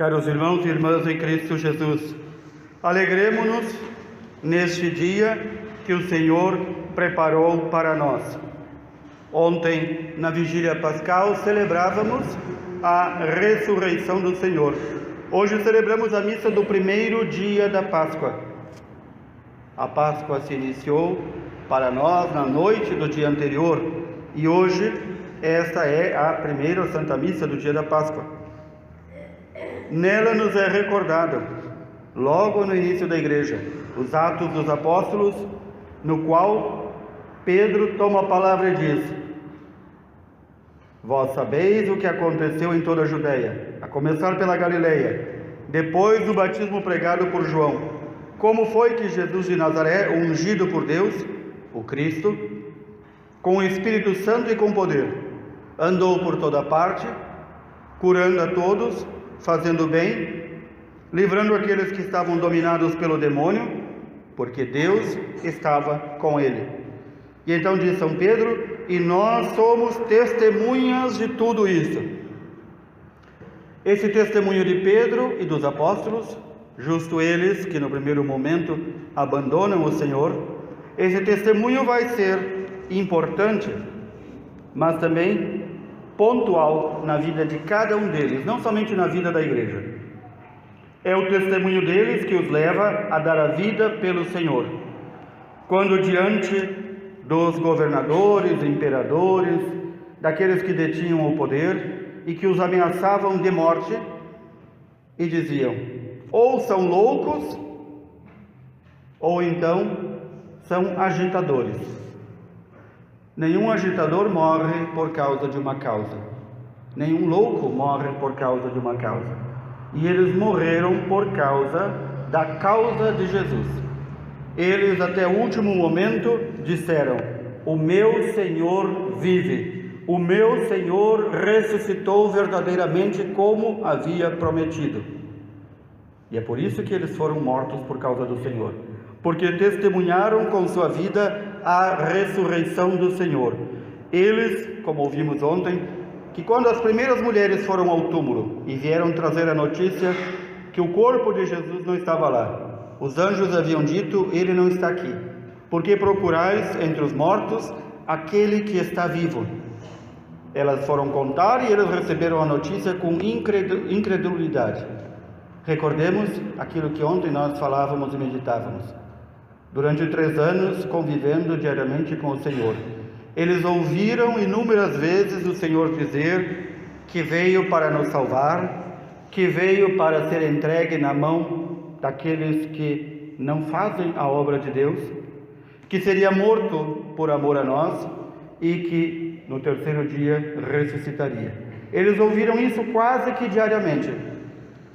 Caros irmãos e irmãs em Cristo Jesus, alegremo-nos neste dia que o Senhor preparou para nós. Ontem, na vigília pascal, celebrávamos a ressurreição do Senhor. Hoje celebramos a missa do primeiro dia da Páscoa. A Páscoa se iniciou para nós na noite do dia anterior e hoje esta é a primeira Santa Missa do dia da Páscoa. Nela nos é recordado, logo no início da Igreja, os Atos dos Apóstolos, no qual Pedro toma a palavra e diz: Vós sabeis o que aconteceu em toda a Judéia, a começar pela Galileia, depois do batismo pregado por João, como foi que Jesus de Nazaré, ungido por Deus, o Cristo, com o Espírito Santo e com poder, andou por toda parte, curando a todos, fazendo bem, livrando aqueles que estavam dominados pelo demônio, porque Deus estava com ele. E então diz São Pedro: e nós somos testemunhas de tudo isso. Esse testemunho de Pedro e dos apóstolos, justo eles que no primeiro momento abandonam o Senhor, esse testemunho vai ser importante, mas também pontual na vida de cada um deles, não somente na vida da Igreja. É o testemunho deles que os leva a dar a vida pelo Senhor. Quando diante dos governadores, imperadores, daqueles que detinham o poder e que os ameaçavam de morte, e diziam: ou são loucos, ou então são agitadores. Nenhum agitador morre por causa de uma causa. Nenhum louco morre por causa de uma causa. E eles morreram por causa da causa de Jesus. Eles até o último momento disseram: o meu Senhor vive. O meu Senhor ressuscitou verdadeiramente como havia prometido. E é por isso que eles foram mortos por causa do Senhor. Porque testemunharam com sua vida a ressurreição do Senhor. Eles, como ouvimos ontem, que quando as primeiras mulheres foram ao túmulo e vieram trazer a notícia que o corpo de Jesus não estava lá, os anjos haviam dito: ele não está aqui, porque procurais entre os mortos aquele que está vivo. Elas foram contar e eles receberam a notícia com incredulidade. Recordemos aquilo que ontem nós falávamos e meditávamos. Durante 3 anos, convivendo diariamente com o Senhor, eles ouviram inúmeras vezes o Senhor dizer que veio para nos salvar, que veio para ser entregue na mão daqueles que não fazem a obra de Deus, que seria morto por amor a nós e que no terceiro dia ressuscitaria. Eles ouviram isso quase que diariamente.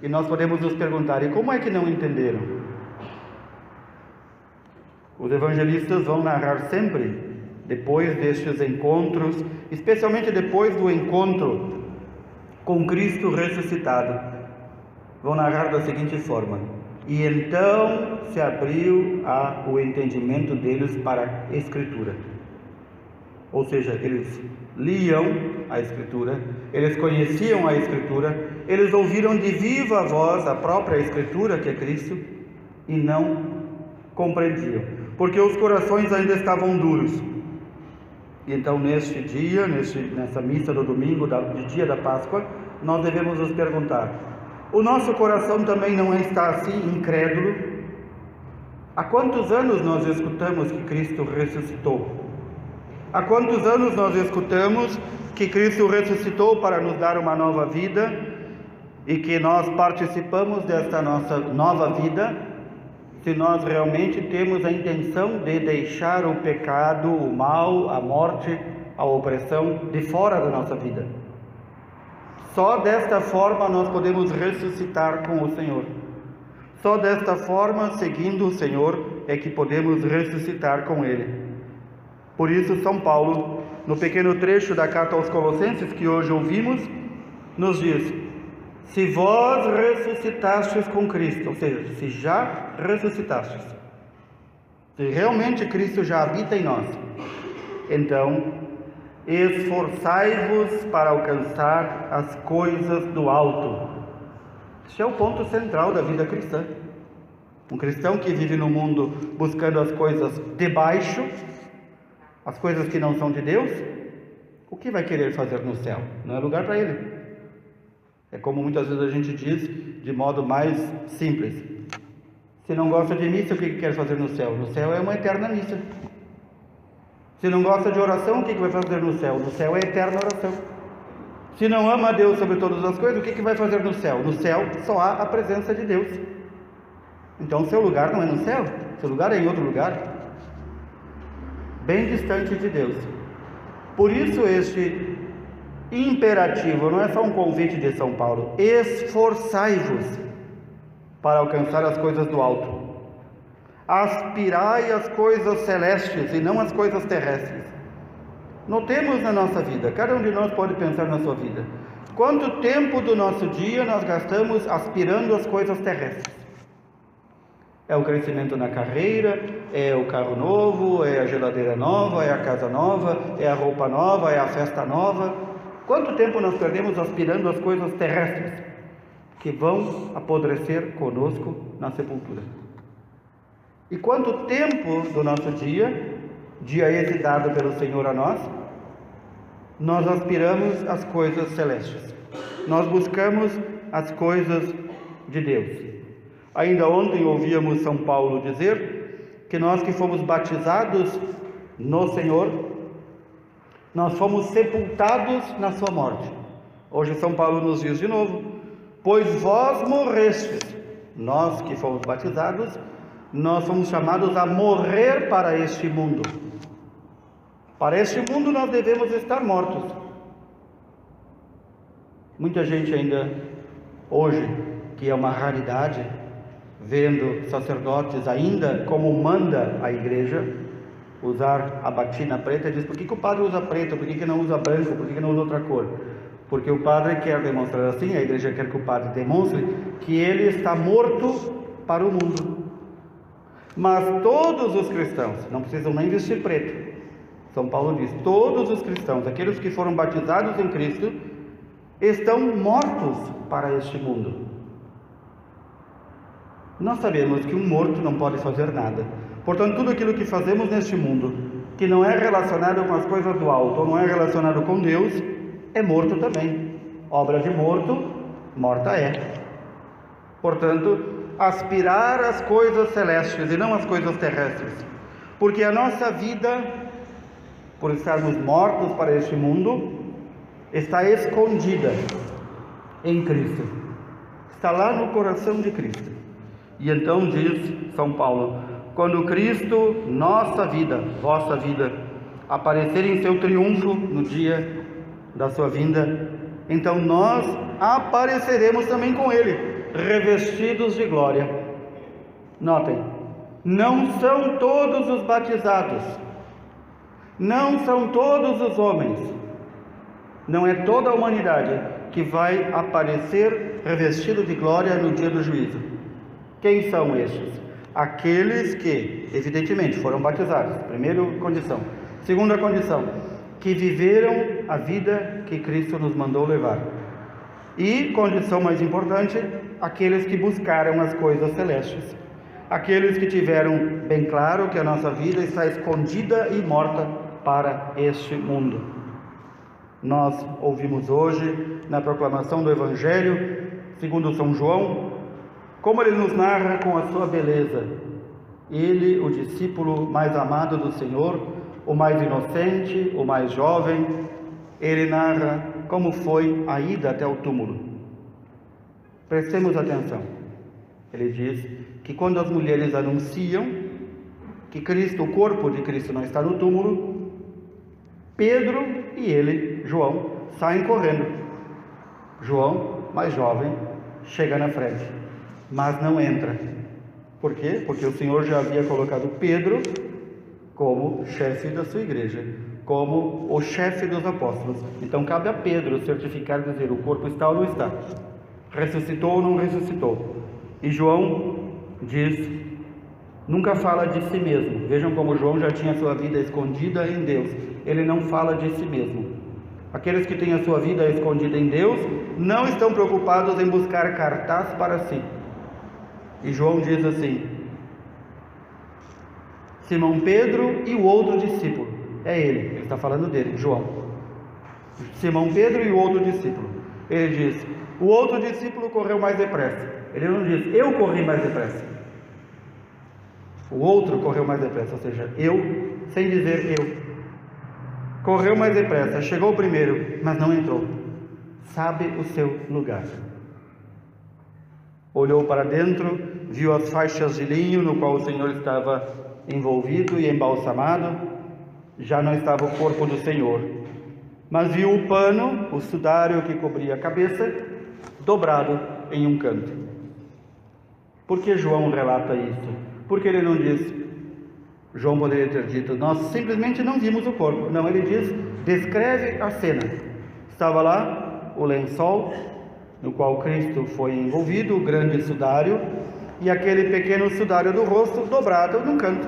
E nós podemos nos perguntar: e como é que não entenderam? Os evangelistas vão narrar sempre, depois destes encontros, especialmente depois do encontro com Cristo ressuscitado, vão narrar da seguinte forma: e então se abriu o entendimento deles para a Escritura. Ou seja, eles liam a Escritura, eles conheciam a Escritura, eles ouviram de viva voz a própria Escritura, que é Cristo, e não compreendiam, porque os corações ainda estavam duros. E então neste dia, nessa missa do domingo, de dia da Páscoa, nós devemos nos perguntar: o nosso coração também não está assim incrédulo? Há quantos anos nós escutamos que Cristo ressuscitou? Há quantos anos nós escutamos que Cristo ressuscitou para nos dar uma nova vida e que nós participamos desta nossa nova vida, se nós realmente temos a intenção de deixar o pecado, o mal, a morte, a opressão de fora da nossa vida? Só desta forma nós podemos ressuscitar com o Senhor. Só desta forma, seguindo o Senhor, é que podemos ressuscitar com Ele. Por isso, São Paulo, no pequeno trecho da carta aos Colossenses que hoje ouvimos, nos diz: se vós ressuscitastes com Cristo, ou seja, se já ressuscitastes, se realmente Cristo já habita em nós, então esforçai-vos para alcançar as coisas do alto, Este é o ponto central da vida cristã. Um cristão que vive no mundo buscando as coisas de baixo, as coisas que não são de Deus, o que vai querer fazer no céu? Não é lugar para ele. É como muitas vezes a gente diz, de modo mais simples: se não gosta de missa, o que quer fazer no céu? No céu é uma eterna missa. Se não gosta de oração, o que vai fazer no céu? No céu é eterna oração. Se não ama a Deus sobre todas as coisas, o que vai fazer no céu? No céu só há a presença de Deus. Então seu lugar não é no céu, seu lugar é em outro lugar, bem distante de Deus. Por isso este imperativo não é só um convite de São Paulo: esforçai-vos para alcançar as coisas do alto, aspirai às coisas celestes e não às coisas terrestres. Notemos na nossa vida, cada um de nós pode pensar na sua vida, quanto tempo do nosso dia nós gastamos aspirando às coisas terrestres. É o crescimento na carreira, é o carro novo, é a geladeira nova, é a casa nova, é a roupa nova, é a festa nova. Quanto tempo nós perdemos aspirando às coisas terrestres, que vão apodrecer conosco na sepultura? E quanto tempo do nosso dia esse dado pelo Senhor a nós aspiramos às coisas celestes, nós buscamos as coisas de Deus. Ainda ontem ouvíamos São Paulo dizer que nós que fomos batizados no Senhor, nós fomos sepultados na sua morte. Hoje São Paulo nos diz de novo: pois vós morrestes. Nós que fomos batizados, nós fomos chamados a morrer para este mundo. Para este mundo nós devemos estar mortos. Muita gente ainda hoje, que é uma raridade, vendo sacerdotes ainda como manda a igreja usar a batina preta, diz: por que o padre usa preto, por que não usa branco, por que não usa outra cor? Porque o padre quer demonstrar assim, a igreja quer que o padre demonstre que ele está morto para o mundo. Mas todos os cristãos não precisam nem vestir preto. São Paulo diz: todos os cristãos, aqueles que foram batizados em Cristo, estão mortos para este mundo. Nós sabemos que um morto não pode fazer nada. Portanto, tudo aquilo que fazemos neste mundo, que não é relacionado com as coisas do alto, ou não é relacionado com Deus, é morto também. Obra de morto, morta é. Portanto, aspirar às coisas celestes e não às coisas terrestres. Porque a nossa vida, por estarmos mortos para este mundo, está escondida em Cristo. Está lá no coração de Cristo. E então diz São Paulo: quando Cristo, nossa vida, vossa vida, aparecer em seu triunfo no dia da sua vinda, então nós apareceremos também com Ele, revestidos de glória. Notem, não são todos os batizados, não são todos os homens, não é toda a humanidade que vai aparecer revestido de glória no dia do juízo. Quem são estes? Aqueles que, evidentemente, foram batizados. Primeira condição. Segunda condição, que viveram a vida que Cristo nos mandou levar. E, condição mais importante, aqueles que buscaram as coisas celestes. Aqueles que tiveram bem claro que a nossa vida está escondida e morta para este mundo. Nós ouvimos hoje, na proclamação do Evangelho, segundo São João, como ele nos narra com a sua beleza. Ele, o discípulo mais amado do Senhor, o mais inocente, o mais jovem, ele narra como foi a ida até o túmulo. Prestemos atenção. Ele diz que quando as mulheres anunciam que Cristo, o corpo de Cristo não está no túmulo, Pedro e ele, João, saem correndo. João, mais jovem, chega na frente, mas não entra. Por quê? Porque o Senhor já havia colocado Pedro como chefe da sua igreja, como o chefe dos apóstolos. Então cabe a Pedro certificar e dizer: o corpo está ou não está, ressuscitou ou não ressuscitou. E João diz, nunca fala de si mesmo. Vejam como João já tinha sua vida escondida em Deus. Ele não fala de si mesmo. Aqueles que têm a sua vida escondida em Deus não estão preocupados em buscar cartaz para si. E João diz assim: Simão Pedro e o outro discípulo. É ele está falando dele, João. Simão Pedro e o outro discípulo. Ele diz: o outro discípulo correu mais depressa. Ele não diz: eu corri mais depressa. O outro correu mais depressa, ou seja, eu, sem dizer eu. Correu mais depressa, chegou primeiro, mas não entrou. Sabe o seu lugar. Olhou para dentro, viu as faixas de linho no qual o Senhor estava envolvido e embalsamado. Já não estava o corpo do Senhor, mas viu o pano, o sudário que cobria a cabeça, dobrado em um canto. Por que João relata isso? Porque ele não diz, João poderia ter dito, nós simplesmente não vimos o corpo. Não, ele diz, descreve a cena. Estava lá o lençol no qual Cristo foi envolvido, o grande sudário, e aquele pequeno sudário do rosto dobrado num canto.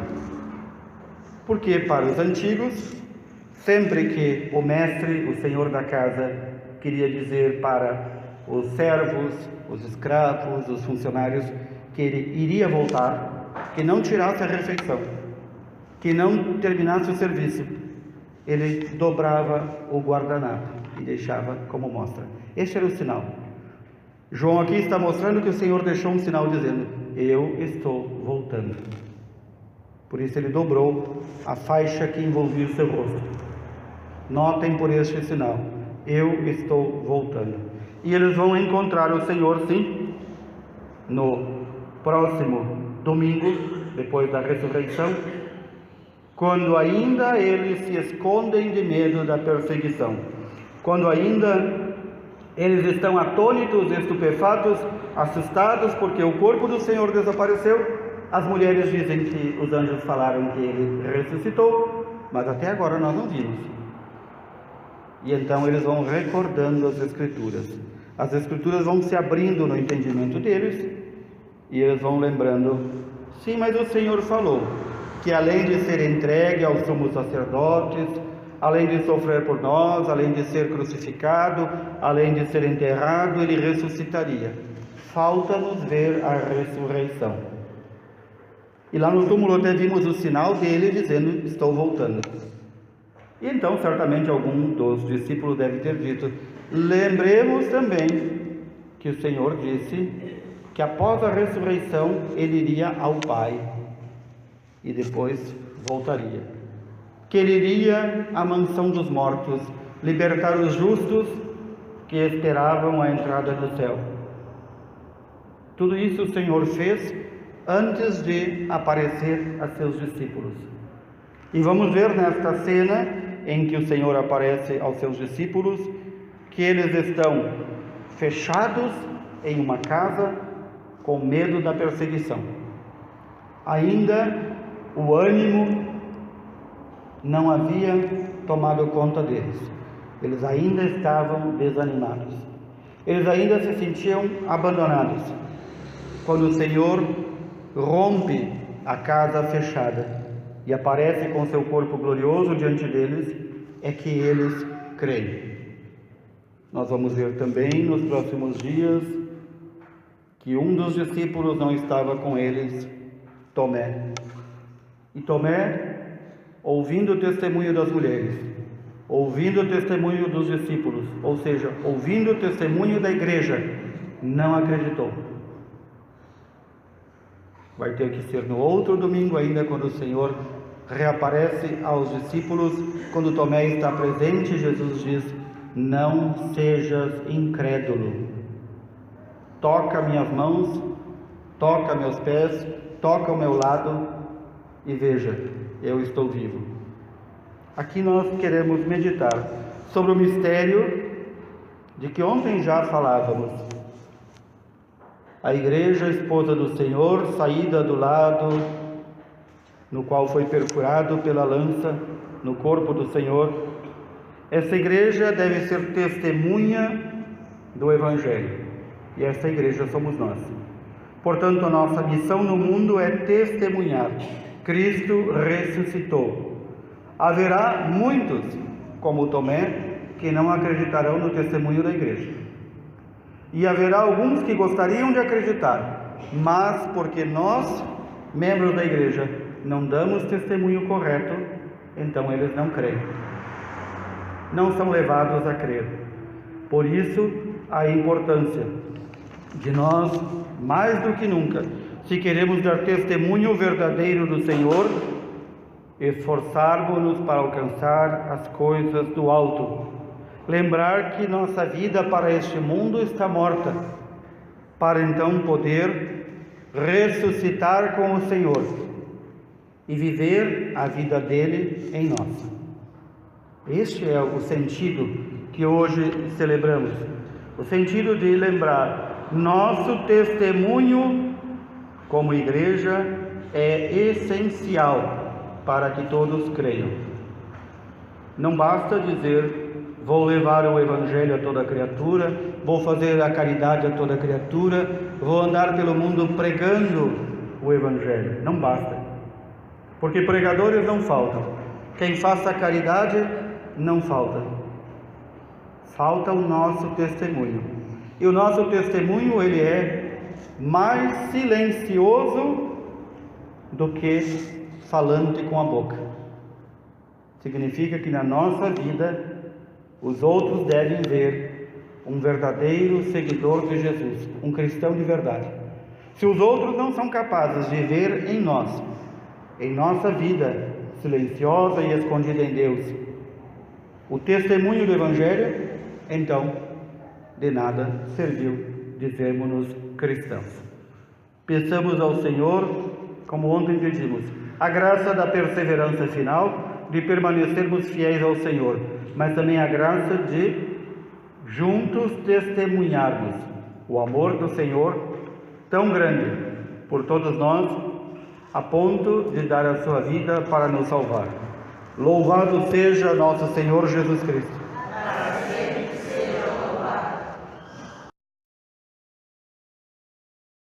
Porque para os antigos, sempre que o mestre, o senhor da casa, queria dizer para os servos, os escravos, os funcionários, que ele iria voltar, que não tirasse a refeição, que não terminasse o serviço, ele dobrava o guardanapo e deixava como mostra. Este era o sinal. João aqui está mostrando que o Senhor deixou um sinal dizendo, eu estou voltando. Por isso ele dobrou a faixa que envolvia o seu rosto. Notem por este sinal, eu estou voltando. E eles vão encontrar o Senhor, sim, no próximo domingo, depois da ressurreição, quando ainda eles se escondem de medo da perseguição, quando ainda eles estão atônitos, estupefatos, assustados, porque o corpo do Senhor desapareceu. As mulheres dizem que os anjos falaram que ele ressuscitou, mas até agora nós não vimos. E então eles vão recordando as Escrituras. As Escrituras vão se abrindo no entendimento deles, e eles vão lembrando, sim, mas o Senhor falou que além de ser entregue aos sumos sacerdotes, além de sofrer por nós, além de ser crucificado, além de ser enterrado, ele ressuscitaria. Falta-nos ver a ressurreição. E lá no túmulo até vimos o sinal dele dizendo, estou voltando. E então certamente algum dos discípulos deve ter dito, lembremos também que o Senhor disse que após a ressurreição ele iria ao Pai e depois voltaria. Que ele iria à mansão dos mortos, libertar os justos que esperavam a entrada do céu. Tudo isso o Senhor fez antes de aparecer a seus discípulos. E vamos ver nesta cena em que o Senhor aparece aos seus discípulos, que eles estão fechados em uma casa com medo da perseguição. Ainda o ânimo não havia tomado conta deles. Eles ainda estavam desanimados. Eles ainda se sentiam abandonados. Quando o Senhor rompe a casa fechada e aparece com seu corpo glorioso diante deles, é que eles creem. Nós vamos ver também nos próximos dias que um dos discípulos não estava com eles, Tomé. E Tomé, ouvindo o testemunho das mulheres, ouvindo o testemunho dos discípulos, ou seja, ouvindo o testemunho da igreja, não acreditou. Vai ter que ser no outro domingo ainda, quando o Senhor reaparece aos discípulos, quando Tomé está presente, Jesus diz, não sejas incrédulo. Toca minhas mãos, toca meus pés, toca o meu lado e veja, eu estou vivo. Aqui nós queremos meditar sobre o mistério de que ontem já falávamos. A igreja, esposa do Senhor, saída do lado no qual foi perfurado pela lança no corpo do Senhor. Essa igreja deve ser testemunha do Evangelho. E essa igreja somos nós. Portanto, a nossa missão no mundo é testemunhar. Cristo ressuscitou. Haverá muitos, como Tomé, que não acreditarão no testemunho da igreja. E haverá alguns que gostariam de acreditar, mas porque nós, membros da igreja, não damos testemunho correto, então eles não creem. Não são levados a crer. Por isso, a importância de nós, mais do que nunca, se queremos dar testemunho verdadeiro do Senhor, esforçarmos-nos para alcançar as coisas do alto. Lembrar que nossa vida para este mundo está morta, para então poder ressuscitar com o Senhor e viver a vida dele em nós. Este é o sentido que hoje celebramos, o sentido de lembrar nosso testemunho como igreja é essencial para que todos creiam. Não basta dizer: vou levar o Evangelho a toda criatura, vou fazer a caridade a toda criatura, vou andar pelo mundo pregando o Evangelho. Não basta, porque pregadores não faltam. Quem faça a caridade não falta. Falta o nosso testemunho. E o nosso testemunho, ele é mais silencioso do que falante com a boca. Significa que na nossa vida os outros devem ver um verdadeiro seguidor de Jesus, um cristão de verdade. Se os outros não são capazes de ver em nós, em nossa vida silenciosa e escondida em Deus, o testemunho do Evangelho, então de nada serviu dizermos-nos cristãos. Peçamos ao Senhor, como ontem pedimos, a graça da perseverança final, de permanecermos fiéis ao Senhor, mas também a graça de juntos testemunharmos o amor do Senhor tão grande por todos nós, a ponto de dar a sua vida para nos salvar. Louvado seja nosso Senhor Jesus Cristo.